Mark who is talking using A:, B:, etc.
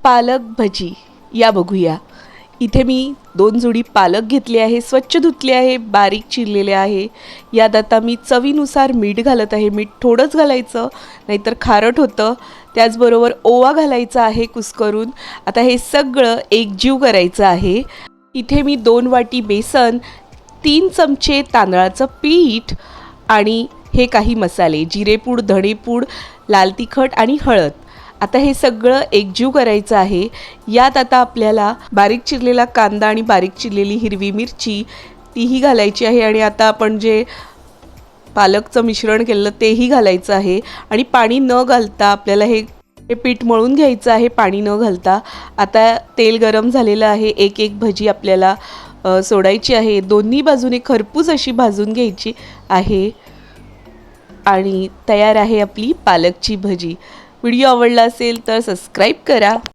A: पालक भजी या बघूया। इथे मी 2 जुडी पालक घेतले आहे, स्वच्छ धुतले आहे, बारीक चिरलेले आहे। यात आता मी चवीनुसार मीठ घालत आहे। मीठ थोडंच घालायचं नाहीतर खारट होतं। त्याचबरोबर ओवा घालायचा आहे कुस्करून। आता हे सगळं एकजीव करायचं आहे। इथे मी 2 वाटी बेसन, 3 चमचे तांदळाचं पीठ आणि हे काही मसाले, जिरेपूड, धणेपूड, लाल तिखट आणि हळद। आता हे सगळं एकजीव करायचं आहे। यात आता आपल्याला बारीक चिरलेला कांदा आणि बारीक चिरलेली हिरवी मिरची तीही घालायची आहे आणि आता आपण जे पालकचं मिश्रण केलं तेही घालायचं आहे आणि पाणी न घालता आपल्याला हे पीठ मळून घ्यायचं आहे, पाणी न घालता। आता तेल गरम झालेलं आहे। एक एक भजी आपल्याला सोडायची आहे। दोन्ही बाजूने खरपूस अशी भाजून घ्यायची आहे आणि तयार आहे आपली पालकची भजी। व्हिडिओ आवडला असेल तर सबस्क्राईब करा।